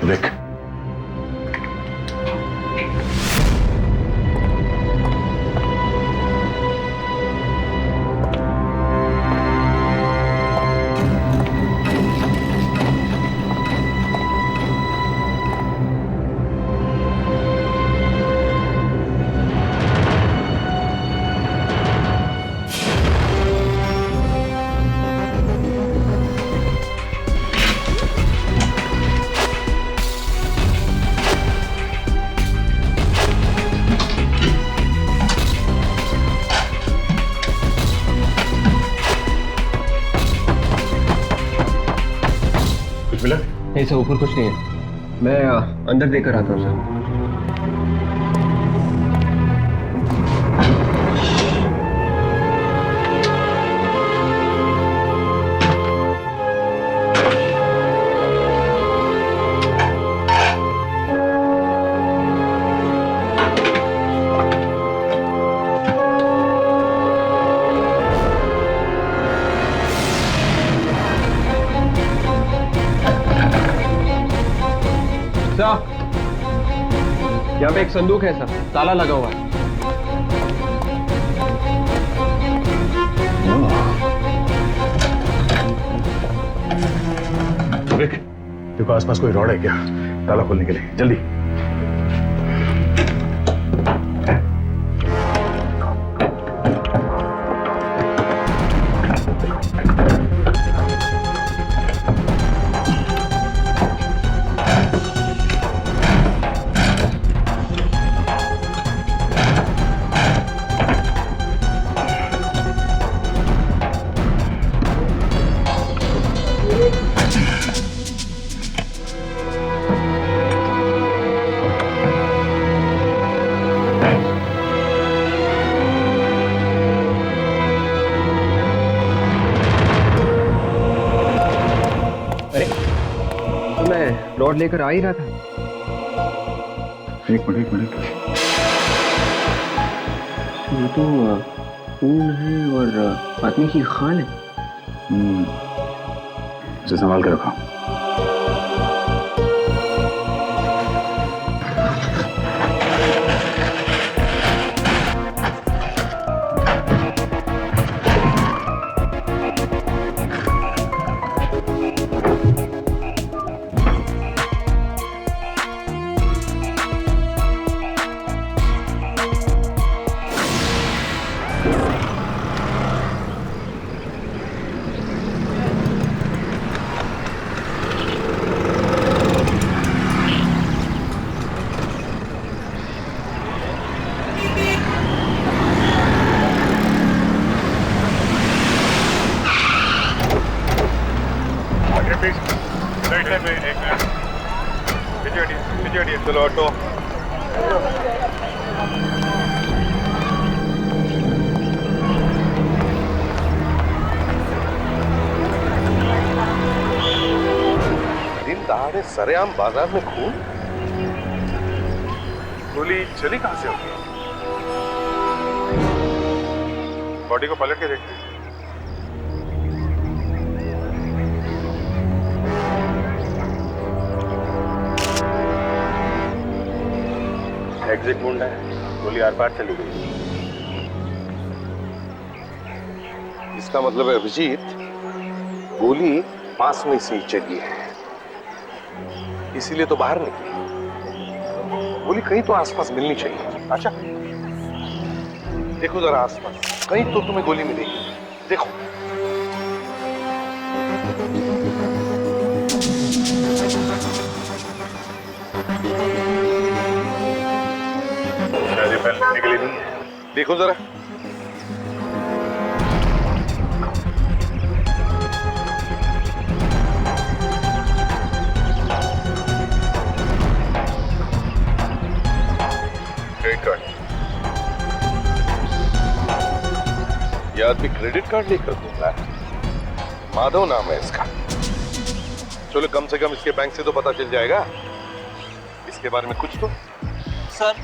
Wick, कुछ मिला? नहीं सर, ऊपर कुछ नहीं है। मैं अंदर देखकर आता हूँ सर। यहाँ पे एक संदूक है सर, ताला लगा हुआ है। विक, देखो आसपास कोई रॉड है क्या ताला खोलने के लिए? जल्दी। रॉड लेकर आ ही रहा था। एक मिनट। ये तो खून है और आदमी की खाल है। इसे संभाल के रखो। चलो ऑटो। दिन दहाड़े सरेआम बाजार में खून, गोली चली कहां से होगी? बॉडी को पलट के देखते। एग्जिट वुंड है, गोली आर पार चली गई। इसका मतलब है अभिजीत, गोली पास में से ही चली है, इसीलिए तो बाहर निकली। गोली कहीं तो आसपास मिलनी चाहिए। अच्छा देखो जरा आसपास, कहीं तो तुम्हें गोली मिलेगी। देखो निकली नहीं है, देखो जरा। क्रेडिट कार्ड, ये आदमी क्रेडिट कार्ड लेकर घूम रहा है। माधव नाम है इसका। चलो कम से कम इसके बैंक से तो पता चल जाएगा इसके बारे में कुछ तो। सर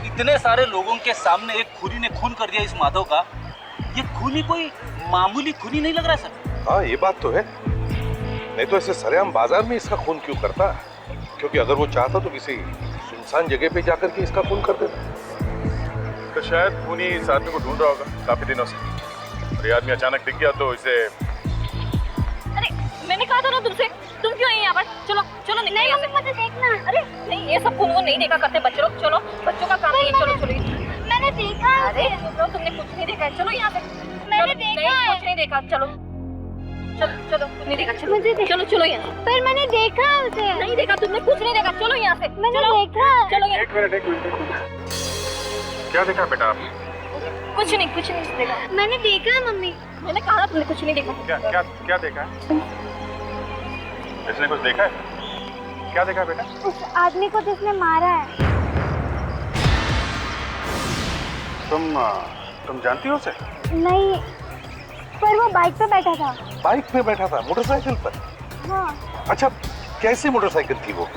इतने सारे लोगों के सामने एक खूनी ने खून कर दिया इस माधव का। ये खूनी कोई मामूली खूनी नहीं लग रहा सर। हाँ ये बात तो है, नहीं तो ऐसे सरेआम बाजार में इसका खून क्यों करता? क्योंकि अगर वो चाहता तो किसी सुनसान जगह पे जाकर के इसका खून कर देता। तो शायद खूनी इस आदमी को ढूंढ रहा होगा काफी दिनों से, और ये आदमी अचानक दिख गया तो इसे। अरे मैंने कहा था ना तुमसे, तुम क्यों आई यहाँ पर? चलो चलो नहीं मम्मी मुझे देखना। अरे नहीं, ये सब खून वो नहीं देखा करते बच्चे लोग। चलो बच्चों का काम नहीं है। चलो चलो मैंने देखा। अरे तुमने कुछ नहीं देखा है। चलो यहाँ से। मैंने देखा है। कुछ नहीं देखा। चलो चलो चलो कुछ नहीं देखा। चलो चलो चलो यहाँ से। पर मैंने देखा उसे। नहीं देखा तुमने, कुछ नहीं देखा। चलो यहाँ से। मैंने देखा। चलो एक मिनट क्या देखा बेटा आपने? कुछ नहीं देखा। मैंने देखा मम्मी। मैंने कहा तुमने कुछ नहीं देखा। क्या क्या क्या देखा है? इसने कुछ देखा है? क्या देखा बेटा? उस आदमी को जिसने मारा है। तुम जानती हो उसे? नहीं, पर वो बाइक पे बैठा था। बाइक पे बैठा था, मोटरसाइकिल पर? हाँ। अच्छा, कैसी मोटरसाइकिल थी वो?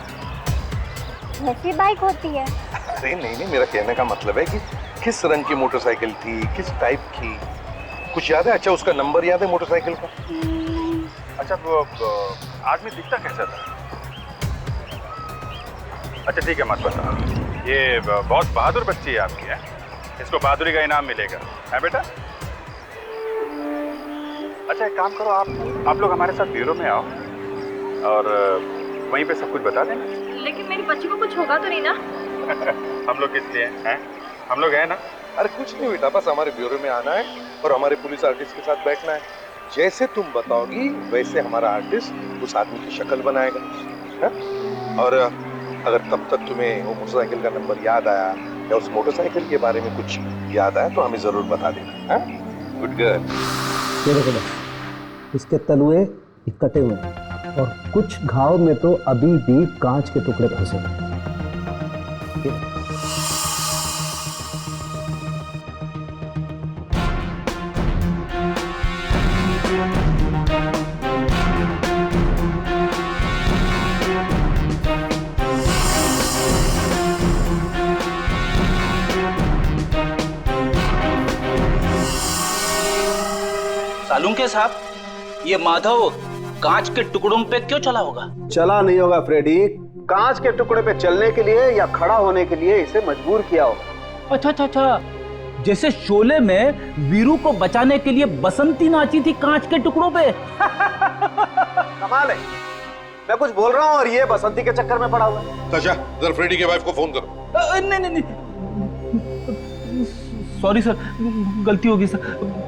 वैसी बाइक होती है। अरे नहीं, मेरा कहने का मतलब है कि किस रंग की मोटरसाइकिल थी, किस टाइप की, कुछ याद है? अच्छा, उसका नंबर याद है मोटरसाइकिल का? अच्छा, वो आदमी दिखता कैसा था? अच्छा ठीक है, मत बताओ। ये बहुत बहादुर बच्ची है आपकी, है? इसको बहादुरी का इनाम मिलेगा, है बेटा? अच्छा एक काम करो, आप लोग हमारे साथ ब्यूरो में आओ और वहीं पे सब कुछ बता देना। लेकिन मेरी बच्ची को कुछ होगा तो नहीं ना? हम लोग किस लिए हैं? हम लोग हैं ना? अरे कुछ नहीं बेटा, बस हमारे ब्यूरो में आना है और हमारे पुलिस आर्टिस्ट के साथ बैठना है। जैसे तुम बताओगी वैसे हमारा आर्टिस्ट उस आदमी की शक्ल बनाएगा, है? और अगर तब तक तुम्हें वो मोटरसाइकिल का नंबर याद आया या उस मोटरसाइकिल के बारे में कुछ याद आया तो हमें जरूर बता देना, है? Good girl. ये देखो बस, इसके तलुए कटे हुए हैं और कुछ घाव में तो अभी भी कांच के टुकड़े फंसे हैं। सालुंके साहब, ये माधव कांच के टुकड़ों पे क्यों चला होगा? चला नहीं होगा फ्रेडी, कांच के टुकड़े पे चलने के लिए या खड़ा होने के लिए इसे मजबूर किया होगा। अच्छा, जैसे शोले में वीरू को बचाने के लिए बसंती नाची थी कांच के टुकड़ों पे। कमाल है, मैं कुछ बोल रहा हूँ और ये बसंती के चक्कर में पड़ा हुआ है। ताशा, जरा फ्रेडी के वाइफ को फोन करो। नहीं, सॉरी सर, गलती होगी सर।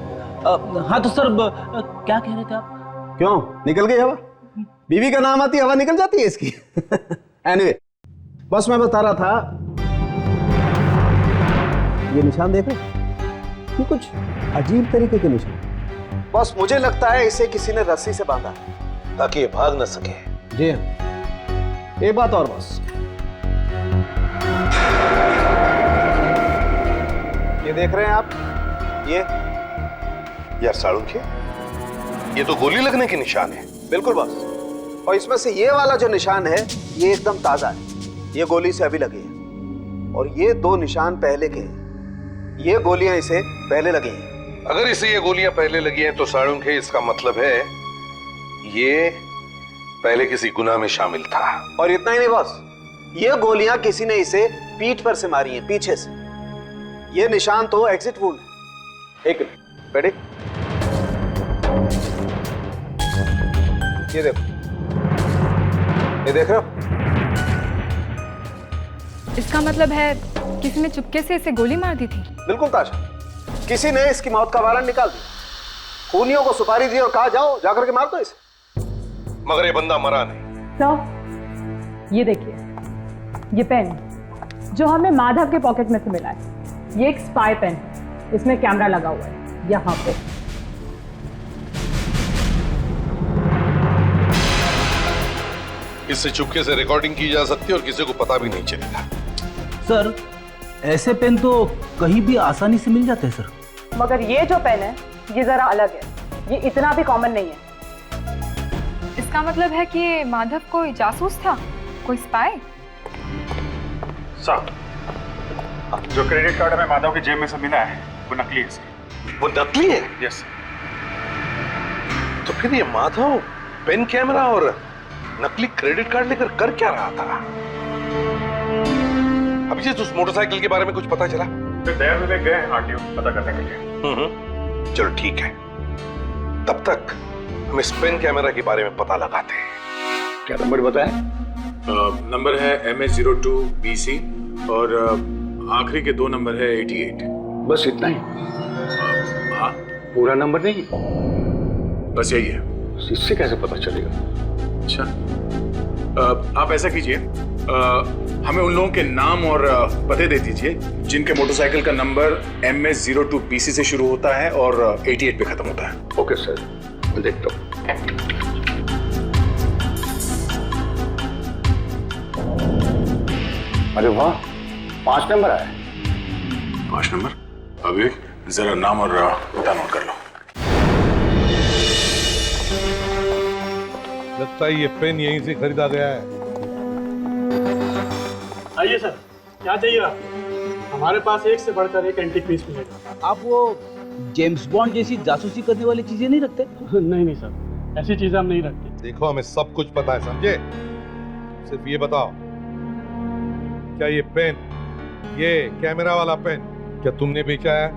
हाँ तो सर, क्या कह रहे थे आप? क्यों निकल गई हवा? बीवी का नाम आती हवा निकल जाती है इसकी। एनीवे, बस मैं बता रहा था, ये निशान देखो, ये कुछ अजीब तरीके के निशान। बस मुझे लगता है इसे किसी ने रस्सी से बांधा ताकि ये भाग न सके। जी हाँ, एक बात और बस, ये देख रहे हैं आप? ये यार सालुंके, ये तो गोली लगने के निशान है। बिल्कुल बस, और इसमें से ये वाला जो निशान है ये एकदम ताजा है, ये गोली से अभी लगी है, और ये दो निशान पहले के हैं, ये गोलियां इसे पहले लगी हैं। अगर इसे ये गोलियां पहले लगी हैं तो सालुंके इसका मतलब है ये पहले किसी गुनाह में शामिल था। और इतना ही नहीं बस, ये गोलियां किसी ने इसे पीठ पर से मारी हैं, पीछे से। ये निशान तो एग्जिट वुंड है। एक मिनट, रेडी? ये देखो, ये देख रहे हो? इसका मतलब है किसी ने चुपके से इसे गोली मार दी थी। बिल्कुल ताशा, किसी ने इसकी मौत का वारंट निकाल दिया, खूनियों को सुपारी दी और कहा जाओ जाकर के मार दो इसे। मगर ये बंदा मरा नहीं। तो ये देखिए, ये पेन जो हमें माधव के पॉकेट में से मिला है, ये एक स्पाई पेन है, इसमें कैमरा लगा हुआ है यहाँ पे। इससे चुपके से रिकॉर्डिंग की जा सकती है और किसी को पता भी नहीं चलेगा। सर, ऐसे पेन तो कहीं भी आसानी से मिल जाते हैं सर। मगर ये जो पेन है ये जरा अलग है, ये इतना भी कॉमन नहीं है। इसका मतलब है कि ये माधव कोई जासूस था, कोई स्पाई? साहब, जो क्रेडिट कार्ड हमें माधव की जेब में से मिला है वो नकली है। वो नकली है? यस। तो फिर ये माधव पेन कैमरा और नकली क्रेडिट कार्ड लेकर कर क्या रहा था? अभिजीत, उस मोटरसाइकिल के बारे में कुछ पता चला? फिर दया विवेक गए हैं आरटीओ पता करने के लिए। चलो ठीक है, तब तक हम इस पेन कैमरा के बारे में पता लगाते हैं। क्या नंबर बताएं? नंबर है MS02BC और आखिरी के 2 नंबर है 88। बस इतना ही? हाँ, पूरा नंबर नहीं? बस यही है। इससे कैसे पता चलेगा? अच्छा, आप ऐसा कीजिए, हमें उन लोगों के नाम और पते दे दीजिए जिनके मोटरसाइकिल का नंबर MS02BC से शुरू होता है और 88 पे खत्म होता है। ओके सर, मैं देखता हूँ। अरे वाह, 5 नंबर आया। 5 नंबर? अभी जरा नाम और पता नोट कर लो। लगता है ये पेन यहीं से खरीदा गया है। आइए सर, क्या चाहिए आप? हमारे पास एक से बढ़कर एक एंटीक पीस मिलेगा। आप वो जेम्स बॉन्ड जैसी जासूसी करने वाली चीजें नहीं रखते? नहीं सर, ऐसी चीजें हम नहीं रखते। देखो, हमें सब कुछ पता है, समझे? सिर्फ ये बताओ, क्या ये पेन, ये कैमरा वाला पेन, क्या तुमने बेचा है?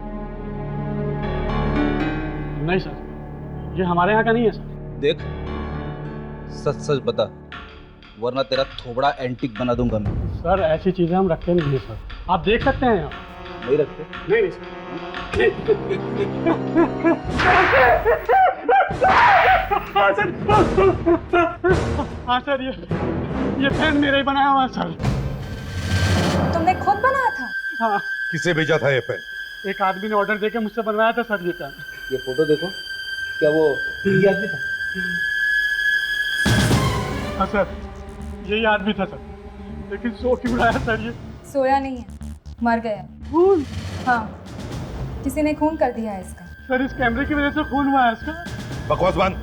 नहीं सर, ये हमारे यहाँ का नहीं है सर। देख, सच सच बता, वरना तेरा थोबड़ा एंटीक बना दूंगा मैं। सर, ऐसी चीजें हम रखते नहीं हैं सर। आप देख सकते हैं यहाँ। नहीं रखते? नहीं सर। हाँ सर, ये पेन मेरा ही बनाया हुआ है सर। तुमने खुद बनाया था? हाँ, किसे भेजा था ये पेन? एक आदमी ने ऑर्डर देके मुझसे बनवाया था सर ये पेन। ये फोटो देखो, क्या वो यही आदमी था? हाँ सर, यही आदमी था सर, लेकिन सो क्यों रहा है सर? ये सोया नहीं है, मर गया। खून? हाँ, किसी ने खून कर दिया है इसका। सर, इस कैमरे की वजह से खून हुआ है इसका। बकवास बंद।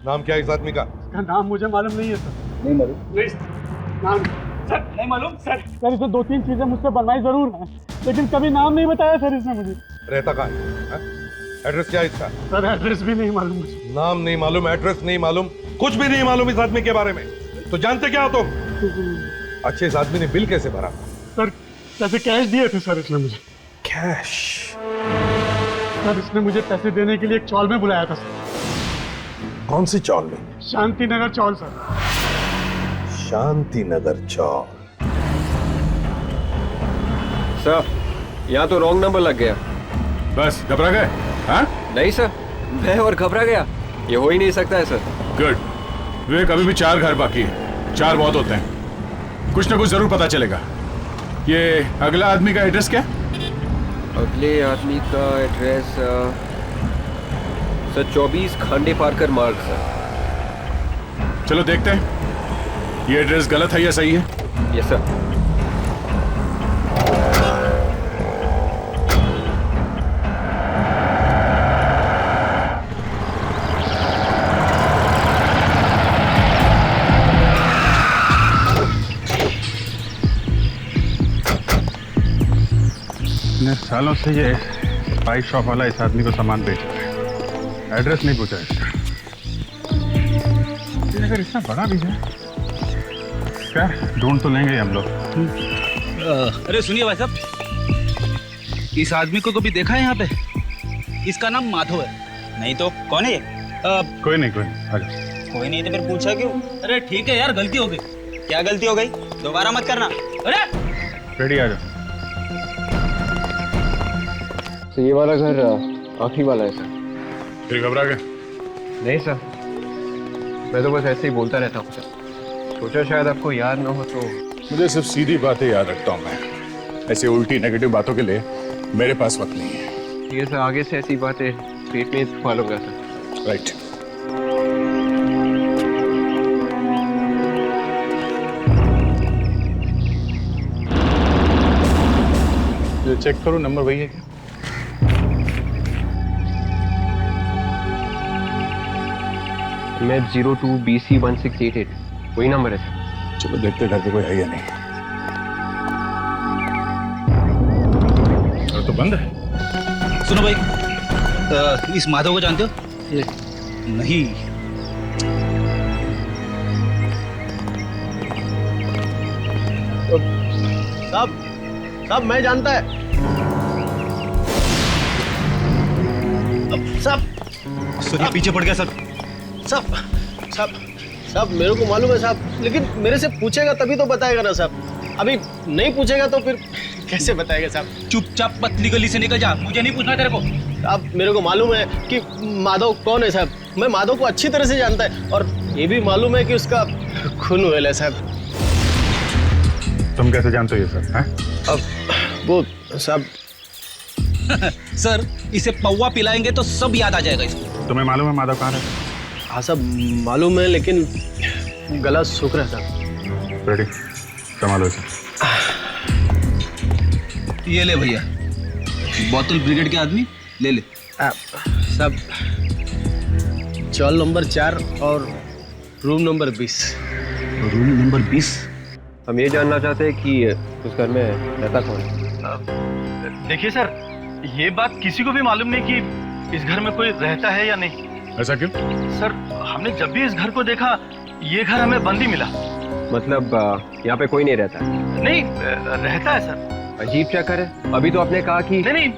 नाम क्या है इस आदमी का? इसका नाम मुझे मालूम नहीं है सर। नहीं मालूम? नहीं सर, नाम सर नहीं मालूम सर। सर, इसे 2-3 चीजें मुझसे बनवाई जरूर है, लेकिन कभी नाम नहीं बताया सर इसने मुझे। रहता कहाँ है? एड्रेस क्या है इसका? सर, एड्रेस भी नहीं मालूम मुझे। नाम नहीं मालूम, एड्रेस नहीं मालूम, कुछ भी नहीं मालूम इस आदमी के बारे में। तो जानते क्या हो तुम? अच्छे, इस आदमी ने बिल कैसे भरा? सर, पैसे कैश दिए थे सर इसने मुझे। कैश? सर, इसने मुझे पैसे देने के लिए एक चौल में बुलाया था सर। कौन सी चौल में? शांति नगर चौल सर। शांति नगर चौल। सर, यहाँ तो रॉन्ग नंबर लग गया। बस घबरा गए? हाँ? नहीं सर, मैं और घबरा गया। ये हो ही नहीं सकता है सर। गुड विवेक, अभी भी 4 घर बाकी है। 4 बहुत होते हैं, कुछ ना कुछ जरूर पता चलेगा। ये अगला आदमी का एड्रेस क्या? अगले आदमी का एड्रेस सर 24 खांडे पारकर मार्ग सर। चलो देखते हैं ये एड्रेस गलत है या सही है। Yes sir. इतने सालों से ये बाइक शॉप वाला इस आदमी को सामान बेच रहा है, एड्रेस नहीं पूछा इसका। ये अगर इतना बड़ा भी है, क्या ढूंढ तो लेंगे हम लोग। अरे सुनिए भाई साहब, इस आदमी को कभी देखा है यहाँ पे? इसका नाम माधव है। नहीं तो कौन है ये? कोई नहीं, आ जाओ। कोई नहीं तो फिर पूछा क्यों? अरे ठीक है यार, गलती हो गई। क्या गलती हो गई? दोबारा मत करना। अरे रेडी, आ जाओ। तो ये वाला घर आखिरी वाला है सर। फिर घबरा गए? नहीं सर, मैं तो बस ऐसे ही बोलता रहता हूँ सर। सोचा शायद आपको याद ना हो तो। मुझे सिर्फ सीधी बातें याद रखता हूँ मैं, ऐसे उल्टी नेगेटिव बातों के लिए मेरे पास वक्त नहीं है। ये सर, आगे से ऐसी बातें पेट में मालूंगा सर। राइट। ये चेक करो, नंबर वही है क्या? मैं 02BC1688 वही नंबर है सर। चलो देखते घर पे कोई है या नहीं। और तो बंद है। सुनो भाई, इस माधव को जानते हो? नहीं। साहब मैं जानता है साहब ये पीछे पड़ गया सर। साहब मेरे को मालूम है साहब, लेकिन मेरे से पूछेगा तभी तो बताएगा ना साहब। अभी नहीं पूछेगा तो फिर कैसे बताएगा साहब? चुपचाप पतली गली से निकल जा, मुझे नहीं पूछना तेरे को। अब मेरे को मालूम है कि माधव कौन है साहब। मैं माधव को अच्छी तरह से जानता है और ये भी मालूम है कि उसका खून हुआ है साहब। तुम कैसे जानते हो ये सब? अब वो साहब सर इसे पौवा पिलाएंगे तो सब याद आ जाएगा इसको। तुम्हें मालूम है माधव कहाँ है? हाँ साहब मालूम है, लेकिन गला सूख रहा है साहब। रेडी, संभालो इसे। ये ले भैया, बोतल ब्रिगेड के आदमी ले ले। साहब चॉल नंबर 4 और रूम नंबर 20। Room number 20? हम ये जानना चाहते हैं कि उस घर में रहता कौन है। देखिए सर, ये बात किसी को भी मालूम नहीं कि इस घर में कोई रहता है या नहीं। ऐसा क्यों? सर हमने जब भी इस घर को देखा ये घर हमें बंद ही मिला। मतलब यहाँ पे कोई नहीं रहता? नहीं रहता है सर। अजीब चक्कर है, अभी तो आपने कहा कि नहीं,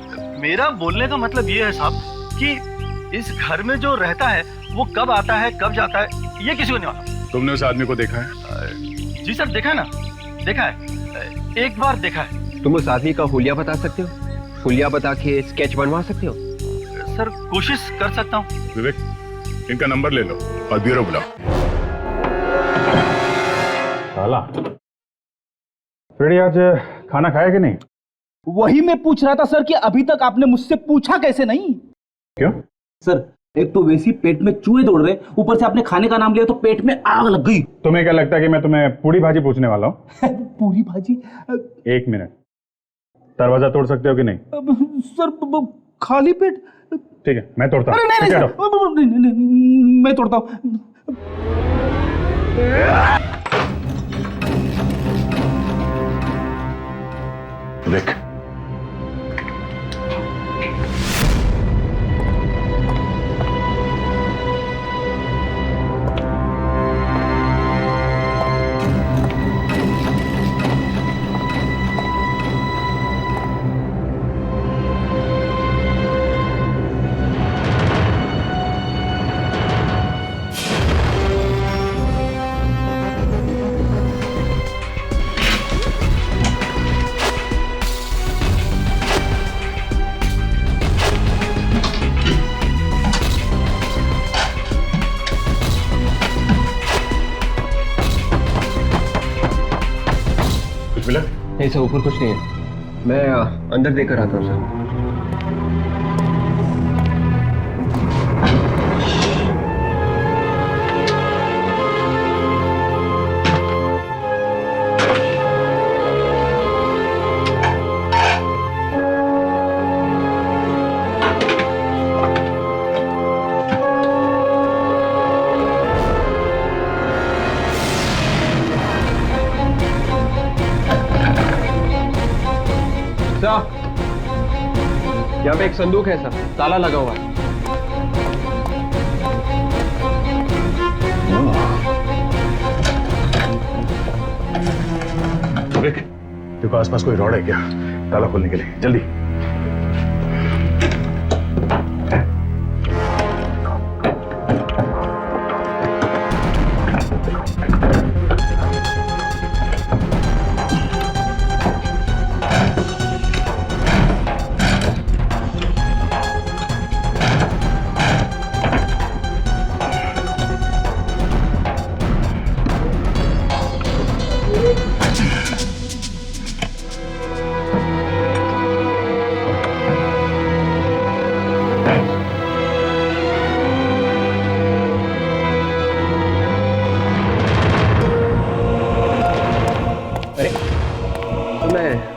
मेरा बोलने का मतलब ये है साहब कि इस घर में जो रहता है वो कब आता है कब जाता है ये किसी को नहीं मालूम। तुमने उस आदमी को देखा है? जी सर देखा है ना, देखा है, एक बार देखा है। तुम उस आदमी का हुलिया बता सकते हो? हुलिया बता के स्केच बनवा सकते हो? सर कोशिश कर सकता हूँ। विवेक, इनका नंबर ले लो और ब्यूरो बुलाओ। साला, फ्रेडी आज खाना खाया कि नहीं? वही मैं पूछ रहा था सर कि अभी तक आपने मुझसे पूछा कैसे नहीं? क्यों? सर एक तो वैसे ही पेट में चूहे दौड़ रहे, ऊपर से आपने खाने का नाम लिया तो पेट में आग लग गई। तुम्हें क्या लगता है कि मैं तुम्हें पूरी भाजी पूछने वाला हूँ? पूरी भाजी? 1 मिनट, दरवाजा तोड़ सकते हो कि नहीं? सर खाली पेट? ठीक है, मैं तोड़ता हूँ। अरे नहीं, नहीं, मैं तोड़ता हूँ। देख, नहीं सर, ऊपर कुछ नहीं है। मैं अंदर देकर आता हूँ सर। यहाँ पे एक संदूक है सर, ताला लगा हुआ है। विवेक, देखो आसपास कोई रॉड है क्या ताला खोलने के लिए? जल्दी।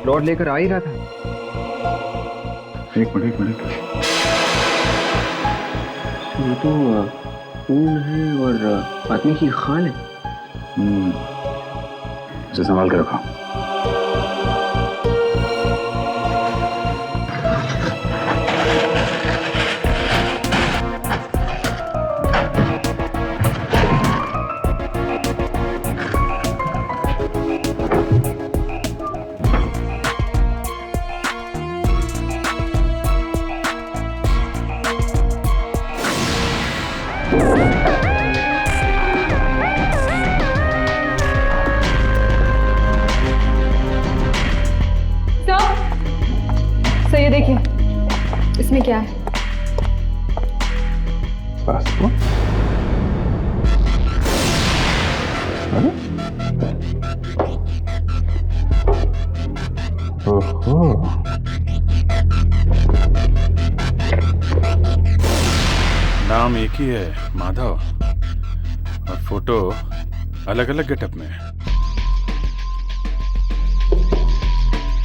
रॉड लेकर आ ही रहा था। एक मिनट। ये तो खून है और आदमी की खाल है। इसे संभाल के रखो। क्या है? पासपोर्ट? अरे? ओहो। नाम एक ही है, माधव, और फोटो अलग अलग गेटअप में है।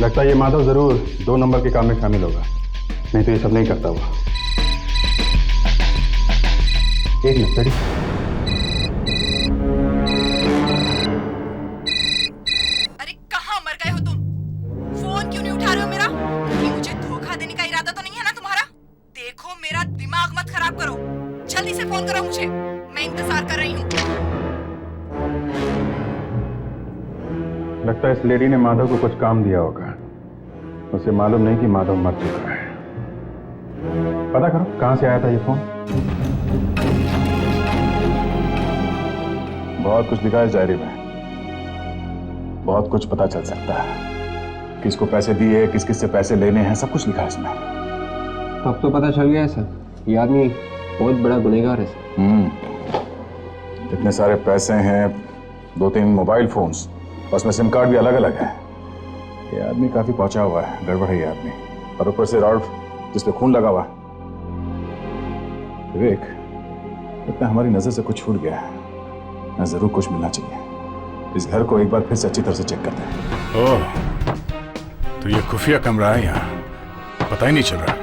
लगता है ये माधव जरूर 2 नंबर के काम में शामिल होगा, नहीं तो ये सब नहीं करता हुआ। एक मिनट सर। अरे कहाँ मर गए हो तुम? फोन क्यों नहीं उठा रहे हो मेरा? कि मुझे धोखा देने का इरादा तो नहीं है ना तुम्हारा? देखो मेरा दिमाग मत खराब करो, जल्दी से फोन करो मुझे, मैं इंतजार कर रही हूँ। लगता है इस लेडी ने माधव को कुछ काम दिया होगा, उसे मालूम नहीं कि माधव मर चुका है। पता करो कहां से आया था ये फोन। बहुत कुछ लिखा है इस डायरी में, बहुत कुछ पता चल सकता है। किसको पैसे दिए, किस किस से पैसे लेने हैं, सब कुछ लिखा है इसमें। अब तो पता चल गया है सर, ये आदमी बहुत बड़ा गुनहगार है सर। इतने सारे पैसे हैं, 2-3 मोबाइल फोन्स, और उसमें सिम कार्ड भी अलग अलग है। ये आदमी काफी पहुंचा हुआ है, गड़बड़ है ये आदमी। और ऊपर से रॉड जिसपे खून लगा हुआ। विवेक, इतना हमारी नजर से कुछ छूट गया है, ना जरूर कुछ मिलना चाहिए। इस घर को एक बार फिर से अच्छी तरह से चेक करते हैं। ओह, तो ये खुफिया कमरा है यहाँ, पता ही नहीं चल रहा।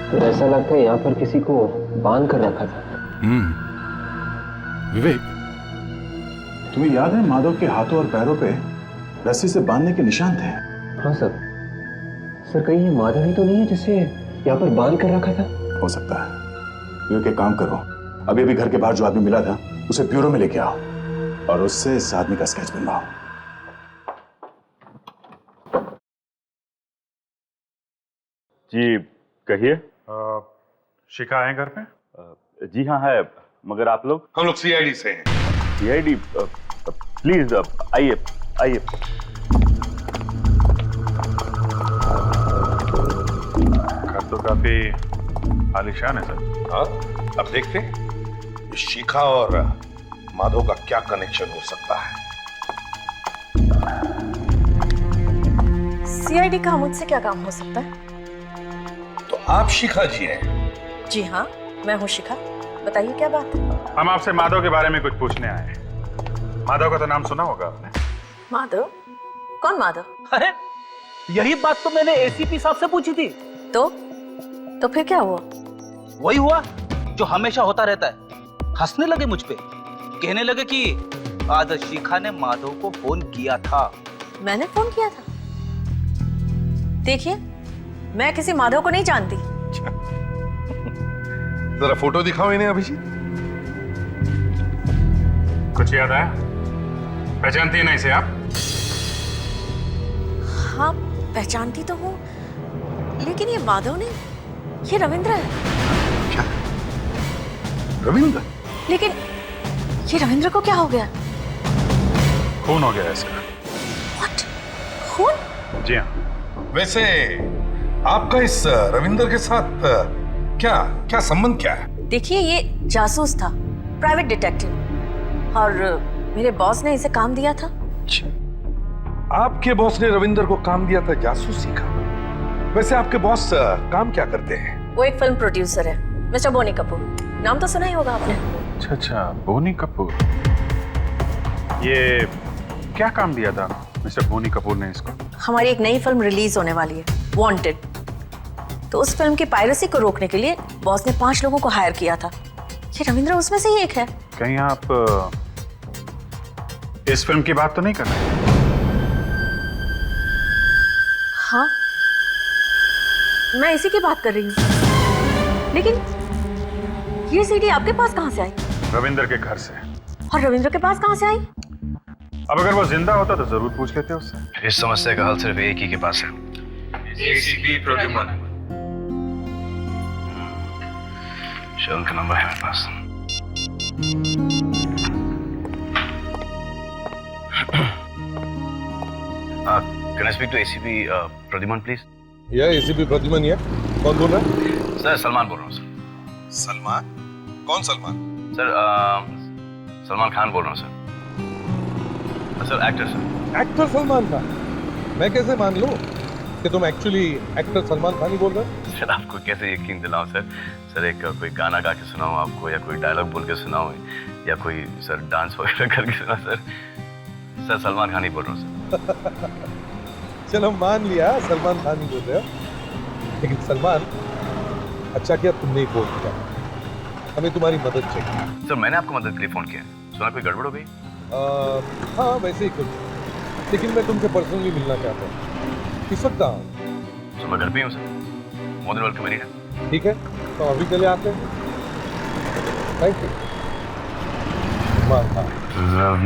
तो ऐसा लगता है यहाँ पर किसी को बांध कर रखा था। विवेक, तुम्हें याद है माधव के हाथों और पैरों पे रस्सी से बांधने के निशान थे? हाँ सर। सर कहीं ये माधव ही तो नहीं है जिसे यहाँ पर बांध कर रखा था? हो सकता है। विवेक, एक काम करो, अभी अभी घर के बाहर जो आदमी मिला था उसे ब्यूरो में लेके आओ और उससे इस आदमी का स्केच बनवाओ। जी कहिए। शिखा है घर पे? जी हाँ है, मगर आप लोग? हम लोग सीआईडी से हैं। सीआईडी? प्लीज आइए आइए। घर तो काफी आलीशान है सर। हाँ, अब देखते हैं इस शिखा और माधव का क्या कनेक्शन हो सकता है। सीआईडी का मुझसे क्या काम हो सकता है? तो आप शिखा जी हैं? जी हाँ, मैं हूँ शिखा, बताइए क्या बात है? हम आपसे माधव के बारे में कुछ पूछने आए हैं। माधव का तो नाम सुना होगा आपने। माधव? कौन माधव? अरे यही बात तो मैंने एसीपी साहब से पूछी थी। तो फिर क्या हुआ? वही हुआ जो हमेशा होता रहता है। हंसने लगे मुझ पे, कहने लगे कि आज शिखा ने माधव को फोन किया था। मैंने फोन किया था? देखिए, मैं किसी माधव को नहीं जानती। जरा फोटो दिखाओ इन्हें अभिजीत। कुछ याद आया? पहचानती है ना इसे आप? हाँ, पहचानती तो हूँ, लेकिन ये माधव नहीं, ये रविंद्र है। क्या? रविंद्र? लेकिन ये रविंद्र को क्या हो गया? खून हो गया इसका। What? खून? जी हाँ। वैसे आपका इस रविंद्र के साथ क्या संबंध क्या है? देखिए, ये जासूस था, प्राइवेट डिटेक्टिव, और मेरे बॉस ने इसे काम दिया था। आपके बॉस ने रविंद्र को काम दिया था जासूसी का? वैसे आपके बॉस काम क्या करते हैं? वो एक फिल्म प्रोड्यूसर है, मिस्टर बोनी कपूर। नाम तो सुना ही होगा आपने। अच्छा, बोनी कपूर। ये क्या काम दिया था मिस्टर बोनी कपूर ने इसको? हमारी एक नई फिल्म रिलीज होने वाली है, वांटेड। तो उस फिल्म की पायरेसी को रोकने के लिए बॉस ने 5 लोगों को हायर किया था। ये रविंद्र उसमें से ही एक है। कहीं आप इस फिल्म की बात तो नहीं कर रहे? हाँ, मैं इसी की बात कर रही हूँ। लेकिन ये सीडी आपके पास कहाँ से आई? रविंद्र के घर से। और रविंद्र के पास कहाँ से आई? अब अगर वो जिंदा होता तो जरूर पूछ लेते उससे। इस समस्या का हल सिर्फ एक ही के पास है। एसीपी प्रद्युम्न। शरण का नंबर है मेरे पास। Can I speak to ACP Pradyuman please? यह एसीपी प्रद्युमन है। कौन बोल रहा है? सर सलमान बोल रहा हूँ सर। सलमान? कौन सलमान? सर सलमान खान बोल रहा हूँ sir. Sir actor sir. Actor Salman Khan? मैं कैसे मान लूं कि तुम एक्चुअली एक्टर सलमान खान ही बोल रहे हो? सर आपको कैसे यकीन दिलाऊं सर? सर एक कोई गाना गा के सुनाऊं आपको, या कोई डायलॉग बोल के सुनाऊं, या कोई सर डांस वगैरह करके सुना सर? सर सलमान खान ही बोल रहा हूँ सर। चलो मान लिया सलमान खान ही बोल रहे हो, लेकिन सलमान अच्छा किया तुमने ही फोन किया, हमें तुम्हारी मदद चाहिए। सर मैंने आपको मदद के लिए फोन किया, सुना कोई गड़बड़ हो गई? हाँ वैसे ही कुछ, लेकिन मैं तुमसे पर्सनली मिलना चाहता हूँ। किस वक्त आओ? तो मैं घर पे ही हूँ sir, more than welcome anytime. ठीक है तो अभी चले आते हैं। Thank you. Love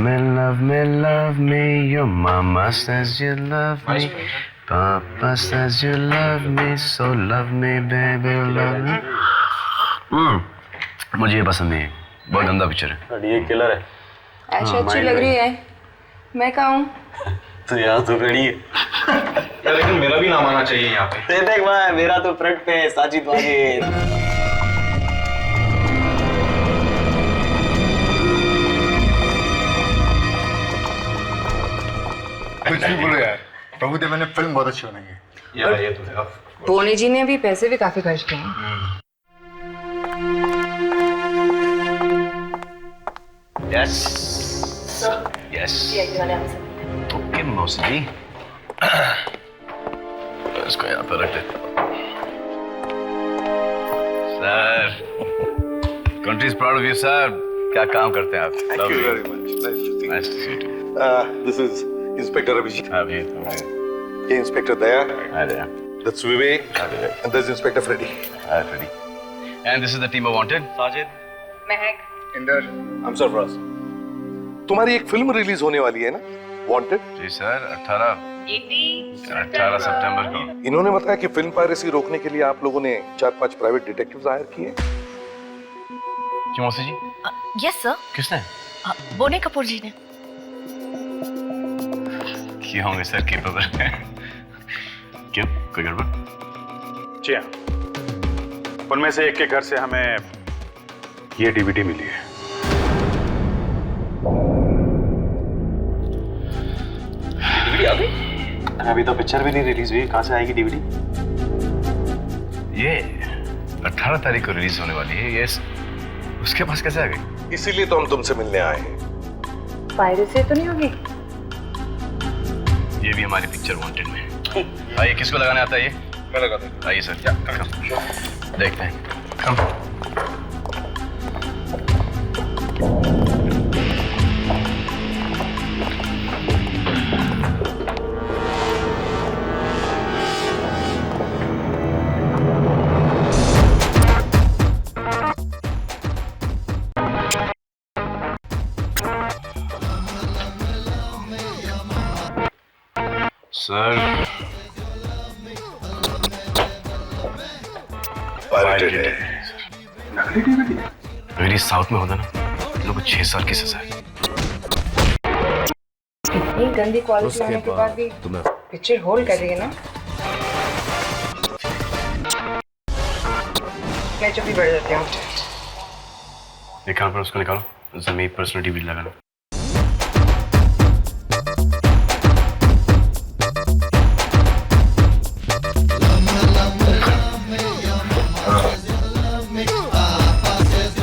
me, your mama says you love me, Papa says you love me, so love me baby, love me. मुझे ये पसंद नहीं है, बहुत गंदा पिक्चर है। ये किलर है। ऐसी अच्छी लग रही है, मैं कहाँ हूँ? तो यहाँ तो खड़ी है। लेकिन मेरा भी नाम आना चाहिए यहाँ पे। देख भाई, मेरा तो फ्रंट पे है, साजिद वाजिद। कुछ भी बोलो यार, प्रभुदेवा ने फिल्म बहुत अच्छी बनाई है। ये तो है। बोनी जी ने भी पैसे भी काफी खर्च किए हैं। Yes. Yes. ओके मौसी जी, इसको यहाँ पर रख देता हूँ। Sir, country is proud of you sir. क्या काम करते हैं आप? Thank you very much. Nice to see you. This is Inspector Abhijit. ये Inspector Daya. Hi there. That's Vivek. Hi Vivek. And that's Inspector Freddy. Hi Freddy. And this is the team of wanted. Sajid. महक। इंदर, हम सरफराज। तुम्हारी एक film release होने वाली है ना, wanted? जी sir, 18 सितंबर को। इन्होंने बताया कि फिल्म पायरेसी रोकने के लिए आप लोगों ने 4-5 प्राइवेट डिटेक्टिव्स हायर किए। क्यों मौसी जी? Yes sir. किसने? बोनी कपूर जी ने। किए होंगे सर, केपेबल है। क्यों, कोई गड़बड़? जी हाँ, उनमें से एक के घर से हमें ये डीवीडी मिली है। डीवीडी आ गई? अभी तो पिक्चर भी नहीं रिलीज हुई, कहाँ से आएगी डीवीडी? ये 18 तारीख को रिलीज होने वाली है, ये उसके पास कैसे आ गई? इसीलिए तो हम तुमसे मिलने आए हैं। पायरेसी तो नहीं होगी? ये भी हमारी पिक्चर वांटेड में है। आइए, किसको लगाने आता है ये? मैं लगा दूँ। आइए सर, क्या देखते हैं। कम। सर मेरी साउथ में होता ना, लोगों को 6 साल की सजा है। इतनी गंदी क्वालिटी होने के बाद भी पिक्चर होल्ड कर रही है ना? मैं चुप ही बैठ जाती हूँ। एक काम करो, उसको निकालो, उससे मेरी पर्सनल डीवीडी लगाना।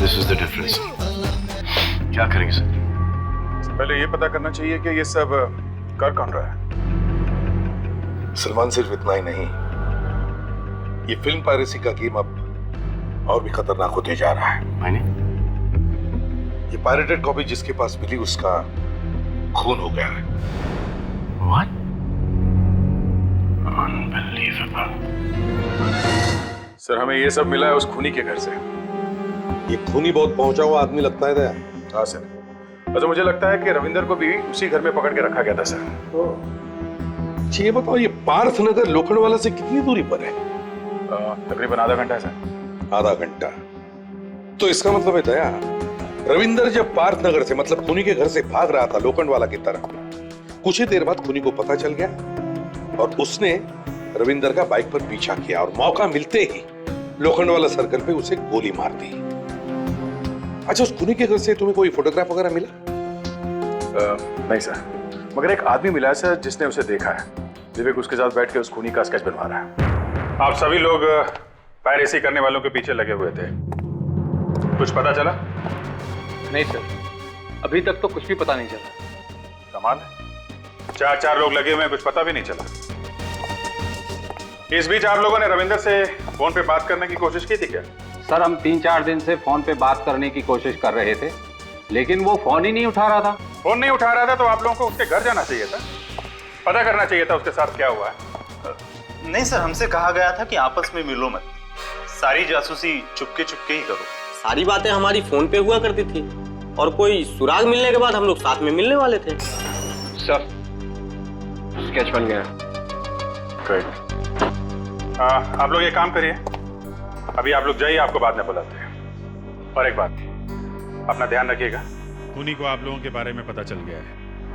This is the difference. क्या करेंगे सर? पहले ये पता करना चाहिए कि ये सब कर कौन रहा है। सलमान सिर्फ इतना ही नहीं, ये फिल्म पायरेसी का गेम अब और भी खतरनाक होते जा रहा है। मायने? ये पायरेटेड कॉपी जिसके पास मिली उसका खून हो गया है। What? Unbelievable. सर, हमें ये सब मिला है उस खूनी के घर से। ये खूनी बहुत पहुंचा हुआ आदमी लगता है दया। हाँ सर, अच्छा मुझे लगता है कि रविंदर को भी उसी घर में पकड़ के रखा गया था सर। अच्छा ये बताओ, ये पार्थनगर लोखंडवाला से कितनी दूरी पर है? तकरीबन आधा घंटा है सर। आधा घंटा? तो इसका मतलब है दया, रविंदर जब पार्थनगर से मतलब खूनी के घर से भाग रहा था लोखंडवाला की तरफ, कुछ ही देर बाद खूनी को पता चल गया और उसने रविंदर का बाइक पर पीछा किया और मौका मिलते ही लोखंड वाला सर्कल पे उसे गोली मार दी। अच्छा, उस खूनी के घर से तुम्हें कोई फोटोग्राफ वगैरह मिला? नहीं सर, मगर एक आदमी मिला है सर जिसने उसे देखा है। विवेक उसके साथ बैठ के उस खूनी का स्केच बनवा रहा है। आप सभी लोग पायरेसी करने वालों के पीछे लगे हुए थे, कुछ पता चला? नहीं सर, अभी तक तो कुछ भी पता नहीं चला। कमाल है, चार लोग लगे हुए हैं, कुछ पता भी नहीं चला। इस बीच आप लोगों ने रविंदर से फोन पे बात करने की कोशिश की थी क्या? सर, हम 3-4 दिन से फोन पे बात करने की कोशिश कर रहे थे, लेकिन वो फोन ही नहीं उठा रहा था। फोन नहीं उठा रहा था तो आप लोगों को उसके घर जाना चाहिए था, पता करना चाहिए था उसके साथ क्या हुआ है। नहीं सर, हमसे कहा गया था कि आपस में मिलो मत, सारी जासूसी चुपके चुपके ही करो। सारी बातें हमारी फोन पे हुआ करती थी और कोई सुराग मिलने के बाद हम लोग साथ में मिलने वाले थे। सर, स्केच बन गया। ग्रेट। आप लोग ये काम करिए, अभी आप लोग जाइए, आपको बाद में बुलाते हैं। और एक बात, अपना ध्यान रखिएगा, खूनी को आप लोगों के बारे में पता चल गया है।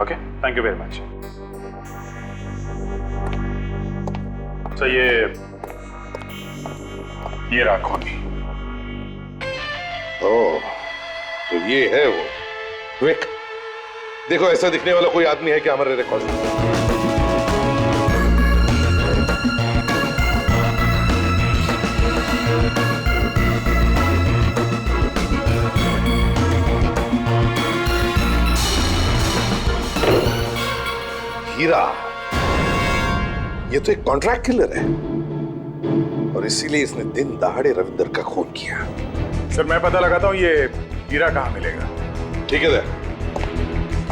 Okay, thank you very much. तो ये रहा खूनी। ओह, तो ये है वो विवेक। देखो, ऐसा दिखने वाला कोई आदमी है क्या हमारे रिकॉर्ड में? हीरा, ये तो एक कॉन्ट्रैक्ट किलर है और इसीलिए इसने दिन दहाड़े रविंदर का खून किया। सर, मैं पता लगाता हूँ ये हीरा कहाँ मिलेगा। ठीक है,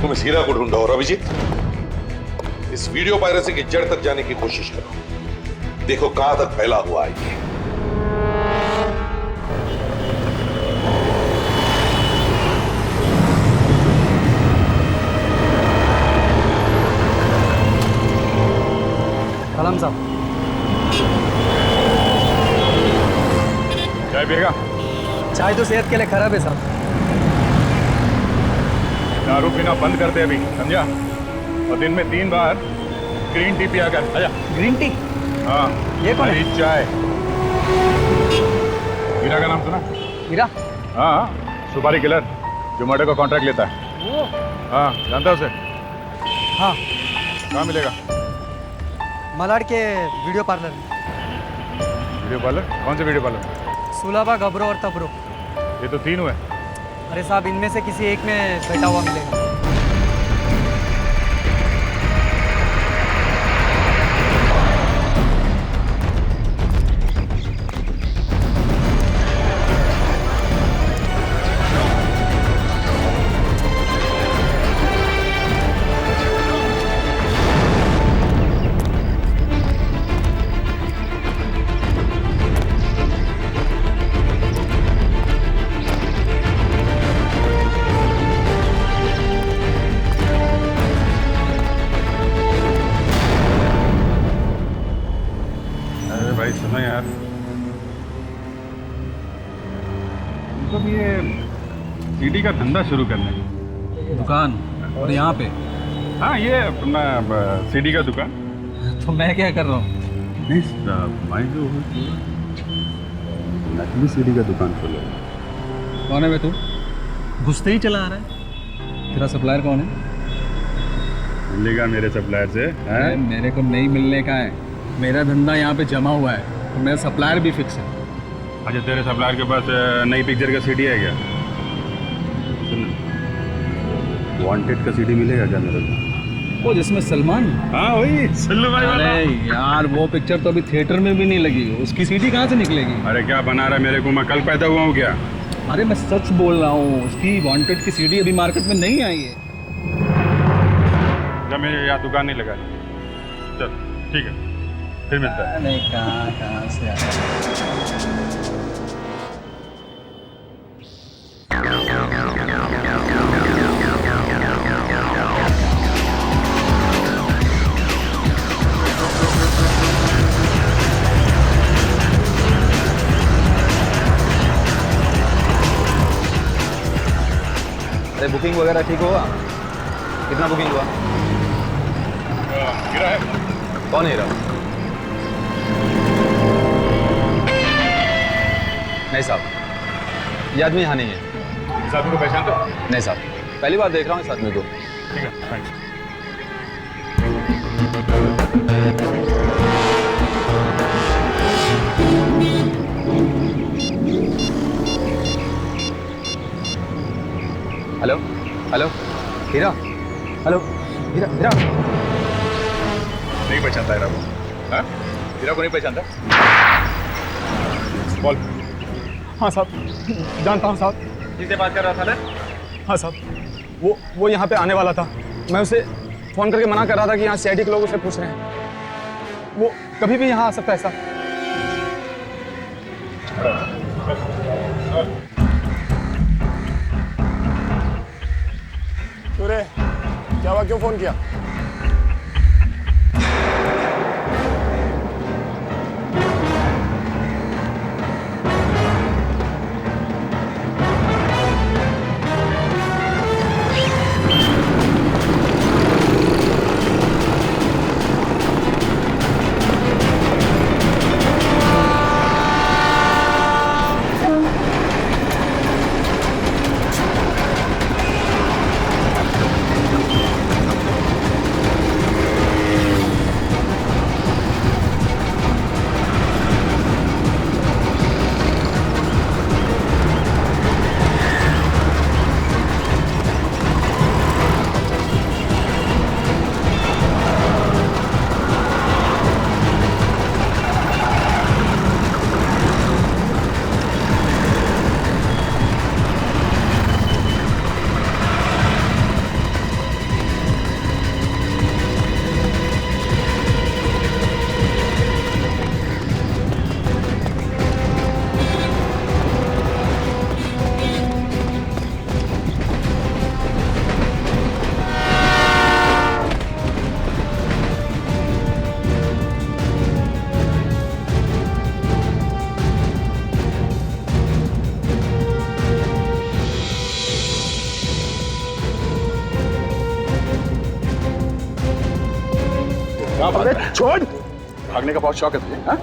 तुम इस हीरा को ढूंढो और अभिजीत, इस वीडियो पायरेसी की जड़ तक जाने की कोशिश करो। देखो कहां तक फैला हुआ है ये। कलम साहब, चाय पिएगा? चाय तो सेहत के लिए खराब है साहब। दारू पीना बंद कर दे अभी, समझा? और दिन में 3 बार ग्रीन टी पिया कर। आजा। Green tea? हाँ। ये कौन है? चाय। हीरा का नाम सुना? हीरा? हाँ, सुपारी किलर जो मर्डर का कॉन्ट्रैक्ट लेता है। वो? हाँ, जानता है उसे? हाँ। कहाँ मिलेगा? मलाड के वीडियो पार्लर। Video parlour? कौन से वीडियो पार्लर? सुलाबा, गबरो और तबरो। ये तो 3 हुए। अरे साहब, इनमें से किसी एक में बैठा हुआ मिलेगा। भाई सुनो यार, मतलब ये सीडी का धंधा शुरू करने दुकान और यहाँ पे? हाँ, ये अपना सीडी का दुकान। तो मैं क्या कर रहा हूँ? नहीं, जो नकली सीडी का दुकान खोलो। कौन है बे तू? घुसते ही चला आ रहा है। तेरा सप्लायर कौन है? मिलेगा मेरे सप्लायर से? अरे मेरे को नहीं मिलने का है, मेरा धंधा यहाँ पे जमा हुआ है, तो मेरा सप्लायर भी फिक्स है। अच्छा, तेरे सप्लायर के पास नई पिक्चर का सीडी है क्या? वांटेड का सीडी मिलेगा क्या मेरे को? वो जिसमें सलमान? हाँ, वही सल्लू भाई वाला। अरे यार, वो पिक्चर तो अभी थिएटर में भी नहीं लगी, उसकी सीडी कहाँ से निकलेगी? अरे क्या बना रहा है मेरे को? मैं कल पैदा हुआ हूँ क्या? अरे मैं सच बोल रहा हूँ, उसकी वांटेड की सीडी अभी मार्केट में नहीं आई है। जब मेरे यहाँ दुकान नहीं लगा, चल ठीक है, फिर मिलता है। नहीं, कहाँ से आया? अरे बुकिंग वगैरह ठीक हुआ? कितना बुकिंग हुआ? कौन है हीरा? नहीं साहब, ये आदमी यहाँ नहीं है। इस आदमी को पहचानते हो? नहीं साहब, पहली बार देख रहा हूँ इस आदमी को। ठीक है, थैंक्स। हेलो हेलो हीरा, हेलो हीरा, हीरा नहीं पहचानता हीरा को? हाँ? हीरा को नहीं पहचानता? बोल। हाँ साहब, जानता हूँ साहब। किससे बात कर रहा था? हाँ साहब, वो यहाँ पे आने वाला था। मैं उसे फोन करके मना कर रहा था कि यहाँ सीआईडी के लोग उसे पूछ रहे हैं। वो कभी भी यहाँ आ सकता है साहब। सूर्य, क्या हुआ, क्यों फोन किया? छोड़, भागने का बहुत शौक है तुझे? हाँ?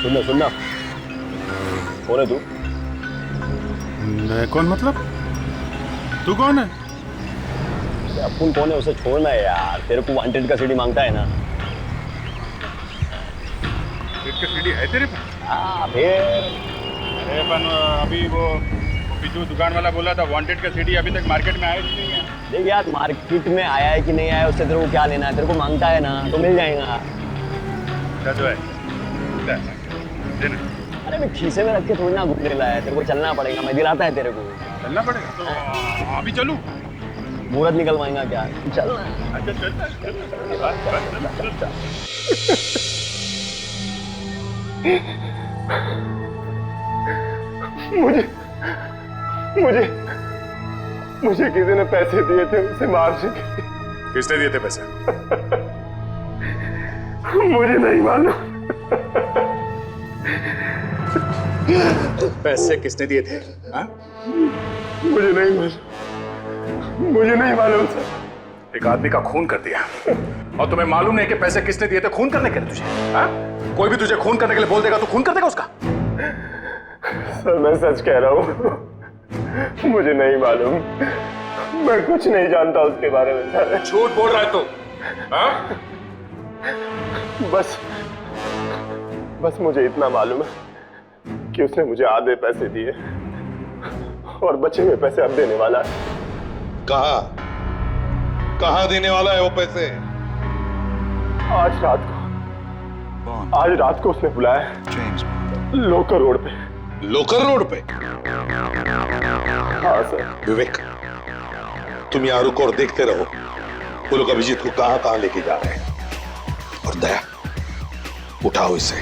सुनना सुनना, कौन है तू? मैं कौन मतलब? तू कौन है? अपन कौन है उसे छोड़ना है यार, तेरे को वांटेड का सीडी मांगता है ना। का सीडी है तेरे पास? हाँ फिर। अरे अपन अभी वो पिछू दुकान वाला बोला था वांटेड का सीडी अभी तक मार्केट में आया नहीं है। देख यार, मार्केट में आया है कि नहीं आया उससे तेरे को क्या लेना है? तेरे को मांगता है ना तो मिल जाएगा। जो है देना। अरे मैं खीसे में रख के थोड़ी ना घूमने लाया है, तेरे को चलना पड़ेगा, मैं दिलाता है तेरे को। चलना पड़ेगा तो अभी चलूं? मुहूर्त निकलवाएगा क्या? चल। अच्छा चल। मुझे किसी ने पैसे दिए थे उसे मारने के। किसने दिए थे पैसे? मुझे नहीं मालूम। पैसे किसने दिए थे? हाँ? मुझे नहीं मालूम सर। एक आदमी का खून कर दिया और तुम्हें मालूम नहीं कि पैसे किसने दिए थे खून करने के लिए तुझे? हाँ? कोई भी तुझे खून करने के लिए बोल देगा तो खून कर देगा उसका? सर मैं सच कह रहा हूँ, मुझे नहीं मालूम, मैं कुछ नहीं जानता उसके बारे में सर। झूठ बोल रहा है तू? हाँ? बस मुझे इतना मालूम है कि उसने मुझे आधे पैसे दिए और बचे हुए पैसे अब देने वाला है। कहाँ देने वाला है वो पैसे? आज रात को उसने बुलाया लोकर रोड पे। लोकर रोड पे? हाँ सर। विवेक, तुम यहाँ रुको और देखते रहो वो लोग अभिजीत को कहाँ कहाँ लेके जा रहे हैं। और दया, उठाओ इसे।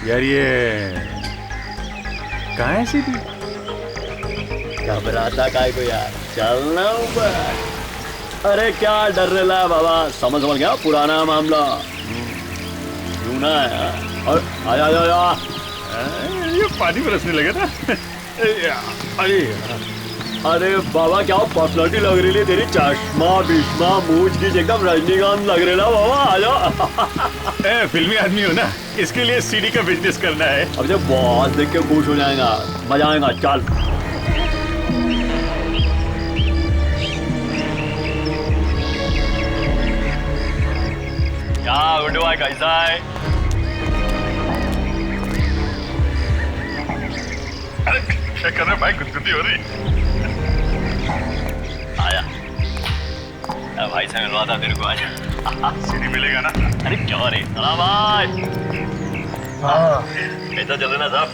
यार ये कहाँ है सीधी? घबराता काय को यार, चलना ऊपर। अरे क्या डर रहा है बाबा, समझ गया पुराना मामला। क्यों ना है? और आया आया आया। ये पानी बरसने लगे ना। अरे अरे बाबा क्या पर्सनालिटी लग रही है तेरी, चश्मा बिश्मा मूछ की एकदम रजनीकांत लग रही है बाबा। आ जाओ। फिल्मी आदमी हो ना, इसके लिए सीडी का बिजनेस करना है। अब जब बॉस देख के खुश हो जाएगा, मजा आएगा। चल क्या गुड बॉय, कैसा है? अरे क्या कर रहे भाई, गुदगुदी हो रही। आया भाई से मिलवा था तेरे को आज। सीडी मिलेगा ना? अरे क्यों रे भाई। हाँ कैसा चल रहा साहब?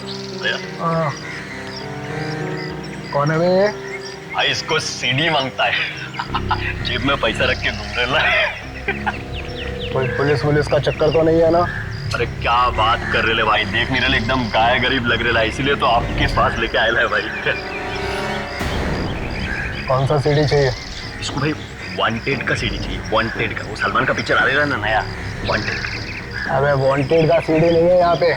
कौन है बे? भाई इसको सीडी मांगता है। जेब में पैसा रख के घूम रहा है। कोई पुलिस का चक्कर तो नहीं है ना? अरे क्या बात कर रहे भाई, देख मेरे लिए एकदम गाय गरीब लग रहा है, इसीलिए तो आपके पास लेके आया है भाई। कौन सा सीडी चाहिए? इसको भाई वांटेड का सीडी चाहिए, वांटेड का। वो सलमान का पिक्चर आ रहा है ना नया, वांटेड। अबे वांटेड का सीडी नहीं है यहाँ पे।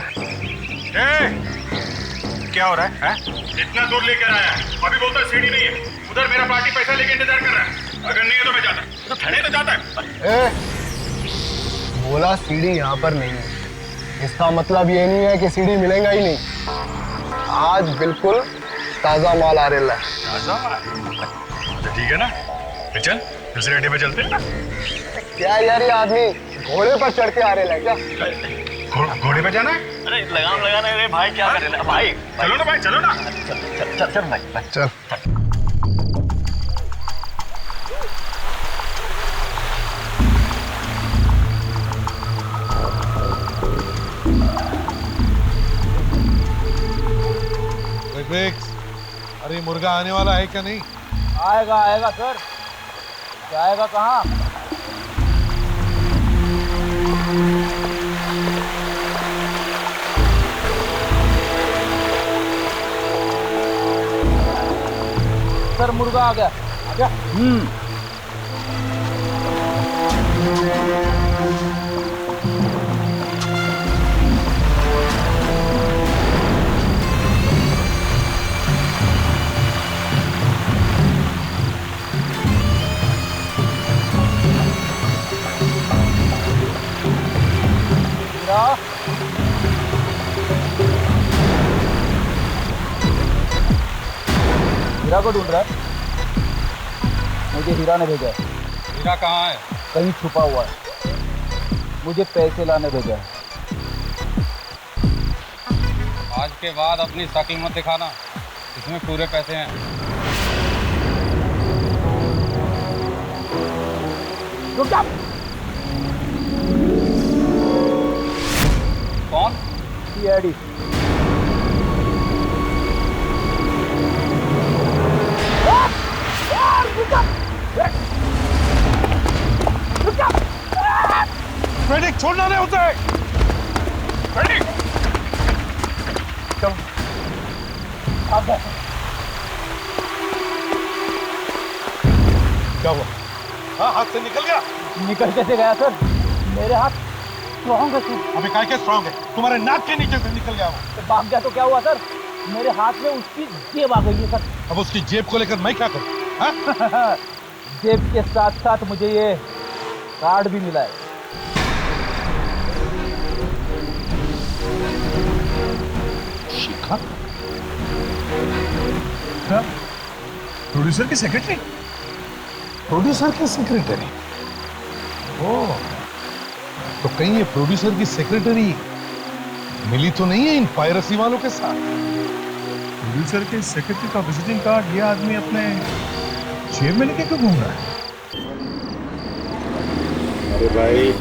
क्या हो रहा है? इतना दूर लेकर आया, अभी बोलता है सीडी नहीं है। उधर मेरा पार्टी पैसा लेके इंतजार कर रहा है, अगर नहीं है तो मैं जाता। तो थाने तो जाता है। बोला सीडी यहाँ पर नहीं है, इसका मतलब ये नहीं है कि सीडी मिलेगा ही नहीं। आज बिल्कुल ताजा माल आ रहा है। ताजा माल? तो ठीक है ना, फिर चल दूसरे अड्डे पे चलते हैं ना। क्या यार, ये आदमी घोड़े पर चढ़ के आ रहे हैं क्या? घोड़े पे जाना है? अरे लगाम लगाना है भाई, क्या कर रहे हैं भाई? चलो ना भाई, चलो ना। चल चल भाई, चल। ब्रेक्स। अरे मुर्गा आने वाला है क्या? नहीं आएगा आएगा सर, जाएगा कहाँ? सर मुर्गा आ गया, आ गया। हीरा को ढूंढ रहा है। मुझे हीरा ने भेजा है। हीरा कहाँ है? कहीं छुपा हुआ है, मुझे पैसे लाने भेजा है। आज के बाद अपनी शक्ल मत दिखाना, इसमें पूरे पैसे हैं। रुक जा। कौन? सीआईडी। फेडिक छोड़ना नहीं होता है। फेडिक चलो आप क्या हुआ? हाँ, हाथ से निकल गया। निकल कैसे गया सर? मेरे हाथ स्ट्रॉन्ग है सर। अबे काय के स्ट्रॉन्ग है? तुम्हारे नाक के नीचे से निकल गया वो। तो भाग गया तो क्या हुआ सर? मेरे हाथ में उसकी जेब आ गई है सर। अब उसकी जेब को लेकर मैं क्या करूं? हाँ? जेब के साथ साथ मुझे ये कार्ड भी मिला है। शिखा? हाँ? प्रोड्यूसर की सेक्रेटरी? प्रोड्यूसर की सेक्रेटरी? ओह, तो कहीं ये प्रोड्यूसर की सेक्रेटरी मिली तो नहीं है इन पायरेसी वालों के साथ? प्रोड्यूसर के सेक्रेटरी का विजिटिंग कार्ड ये आदमी अपने जेब में लेके क्यों घूम रहा है? अरे भाई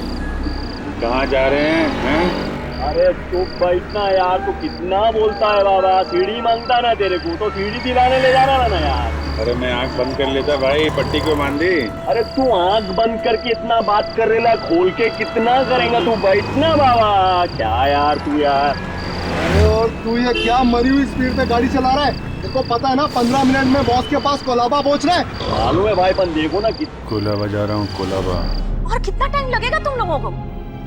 कहाँ जा रहे हैं? अरे चुप बैठना यार, तू कितना बोलता है बाबा। सीढ़ी मांगता ना तेरे को, तो सीढ़ी दिलाने ले जाना ना यार। अरे मैं आंख बंद कर लेता भाई, पट्टी क्यों बांधी? अरे तू आंख बंद करके इतना बात कर रहा, खोल के कितना करेगा तू? बैठना बाबा। क्या यार तू यार, और तू ये क्या मरी हुई स्पीड पे गाड़ी चला रहा है? देखो पता है ना 15 मिनट में बॉस के पास कोलाबा पहुंचना है। मालूम है भाई, पर देखो ना कि कोलाबा जा रहा हूँ, कोलाबा। और कितना टाइम लगेगा तुम लोगों को?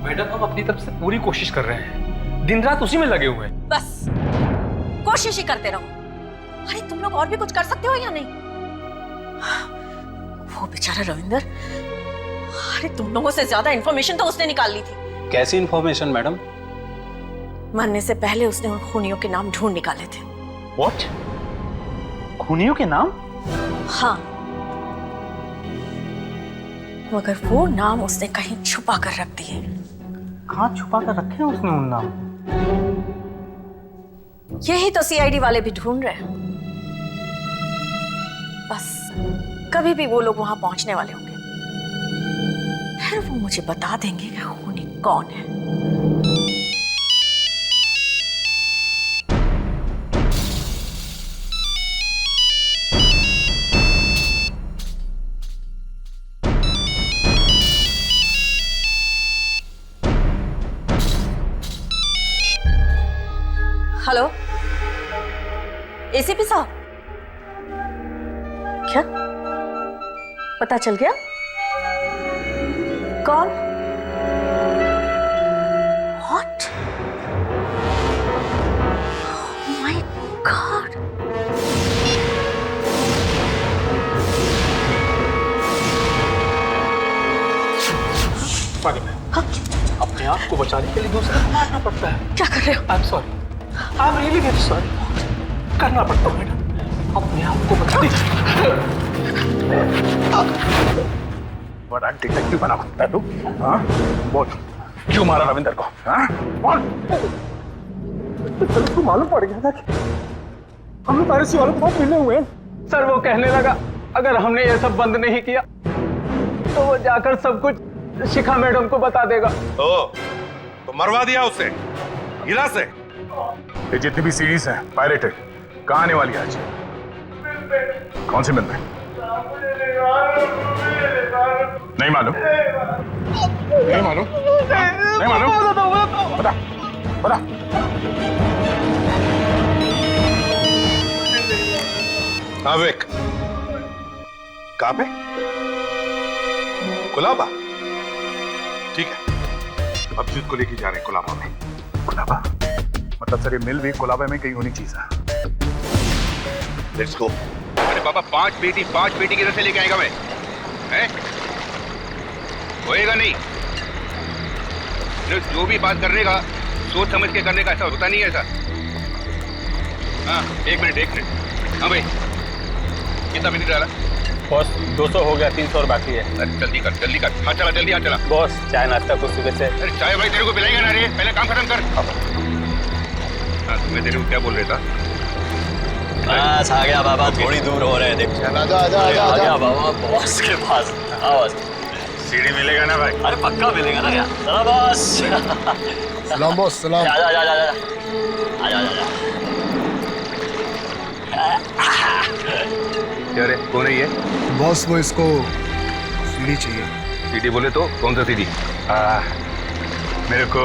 मैडम हम अपनी तरफ से पूरी कोशिश कर रहे हैं, दिन रात उसी में लगे हुए हैं। बस कोशिश ही करते रहो। अरे तुम लोग और भी कुछ कर सकते हो या नहीं? वो बेचारा रविंदर, अरे तुम लोगों से ज्यादा इंफॉर्मेशन तो उसने निकाल ली थी। कैसी इंफॉर्मेशन मैडम? मरने से पहले उसने उन खूनियों के नाम ढूंढ निकाले थे। व्हाट? खूनियों के नाम? हाँ, मगर वो नाम उसने कहीं छुपा कर रख दिए। कहाँ छुपा कर रखे हैं उसने उन नाम? यही तो सीआईडी वाले भी ढूंढ रहे हैं। बस कभी भी वो लोग वहां पहुंचने वाले होंगे, फिर वो मुझे बता देंगे कि खूनी कौन है। हेलो एसीपी साहब, क्या पता चल गया कौन? What? Oh my God! पागल है। अपने आप को बचाने के लिए दूसरे को मारना पड़ता है। क्या कर रहे हो? I am sorry, I am really very sorry. करना पड़ता है मैडम, अपने आप को बचा दीजिए। बड़ा डिटेक्टिव बना सकता है तू? हाँ? बोल, क्यों मारा रविंदर को? हाँ? बोल। तो मालूम पड़ गया था कि हम लोग पैरिस वालों के साथ मिले हुए हैं। सर वो कहने लगा अगर हमने ये सब बंद नहीं किया तो वो जाकर सब कुछ शिखा मैडम को बता देगा। तो मरवा दिया उसे हीरा से। ये जितनी भी सीरीज हैं पायरेटेड, कहाँ आने वाली है आज? कौन सी मिल में? नहीं मालूम? नहीं मालूम? नहीं मालूम? बता, बता। हाँ विक, कहाँ पे? कोलाबा? ठीक है, अब जीत को लेके जा रहे हैं कोलाबा में। कोलाबा? मतलब सर ये मिल भी कोलाबा में कहीं होनी चाहिए। Let's go. अरे बाबा, पांच बेटी किधर से लेके आएगा मैं? हैं? होएगा नहीं। जो भी बात करने का सोच समझ के करने का, ऐसा होता नहीं है ऐसा। हाँ, एक मिनट। हाँ भाई, कितना बिजली डाला? बॉस 200 हो गया, 300 और बाकी है। अरे जल्दी कर। हाँ चला। बॉस चाय नाश्ता कुछ सुबह से। अरे चाय भाई तेरे को पिलाएगा ना रे, पहले काम खत्म कर। हाँ, मैं तेरे को क्या बोल रहा था? बस आ गया बाबा, थोड़ी दूर हो रहे हैं। देख आ गया बाबा बॉस के पास। आवाज सीढ़ी मिलेगा ना भाई? अरे पक्का मिलेगा ना क्या? चलो बॉस। सलाम बॉस, सलाम। जा। क्या रे, कौन है ये? बॉस वो इसको सीढ़ी चाहिए। सीढ़ी बोले तो कौन सा सीढ़ी? मेरे को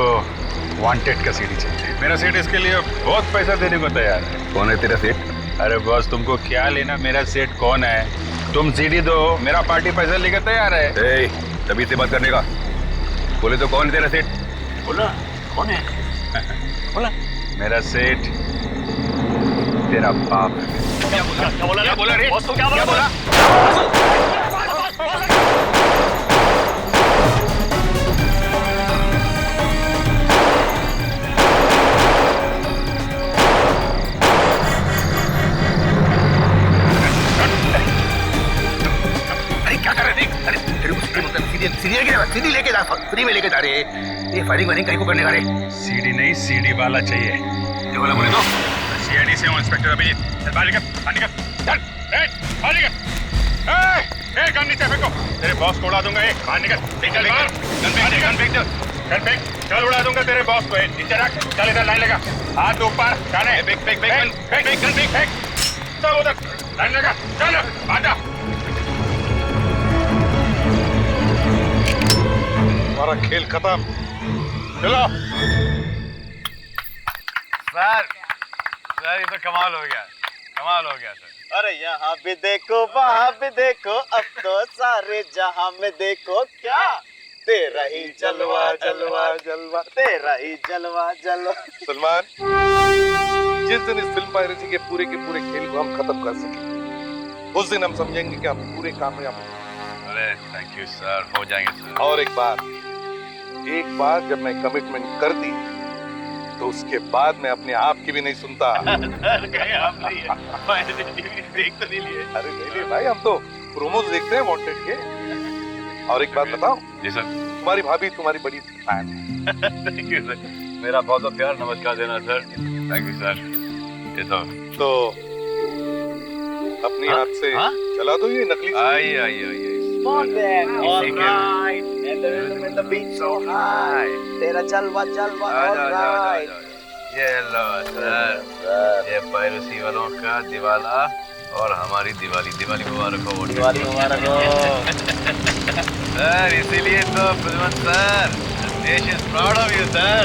वांटेड का सीढ़ी चाहिए। मेरा सेठ इसके लिए बहुत पैसा देने को तैयार है। कौन है तेरा सेठ? अरे बॉस तुमको क्या लेना मेरा सेठ कौन है? तुम सीढ़ी दो, मेरा पार्टी पैसा लेकर तैयार है। तभी से बात करने का। बोले तो कौन है तेरा सेठ? बोला कौन है? बोला मेरा सेठ तेरा बाप है। क्या बोला रे? बॉस को क्या बोला? सीढ़ी लेके जा, फ्री में लेके जा रहे। ये फायरिंग वायरिंग कहीं को करने का रे? सीढ़ी नहीं, सीढ़ी वाला चाहिए। ये वाला बोले तो? सीआईडी से हूँ इंस्पेक्टर अभिजीत। चल बाहर निकल। चल बाहर निकल। गन नीचे फेंको, तेरे बॉस को उड़ा दूंगा। बाहर निकल। चल बाहर, गन फेंक दो। चल उड़ा दूंगा तेरे बॉस को। नीचे रख। चल इधर लाइन लगा, हाथ ऊपर। जाने फेंक। चल उधर लाइन लगा। चल आजा। हमारा खेल खत्म। चलो। सर ये तो कमाल हो गया सर। अरे यहाँ भी देखो वहाँ भी देखो, अब तो सारे जहाँ में देखो क्या, तेरा ही जलवा जलवा जलवा, तेरा ही जलवा जलवा। सलमान, जिस दिन इस फिल्म पायरेसी के पूरे खेल को हम खत्म कर सके, उस दिन हम समझेंगे कि हम पूरे कामयाब हैं। अरे थैंक यू सर, हो जाएंगे सर। और एक बार जब मैं कमिटमेंट कर दी तो उसके बाद मैं अपने आप की भी नहीं सुनता। देख तो नहीं लिए। अरे नहीं लिए भाई, हम तो प्रोमोज देखते हैं वांटेड के। और एक बात बताओ जी सर, तुम्हारी भाभी तुम्हारी बड़ी फैन है। थैंक यू सर, मेरा बहुत बहुत प्यार नमस्कार देना सर। Thank you sir. ये तो अपनी हाथ से चला दो ये नकली। आइए तेरा जलवा जलवा। ये लो सर, ये पायरेसी वालों का दिवाला और हमारी दिवाली मुबारक हो। दिवाली मुबारक हो सर, इसीलिए तो film sir, nation proud of you sir.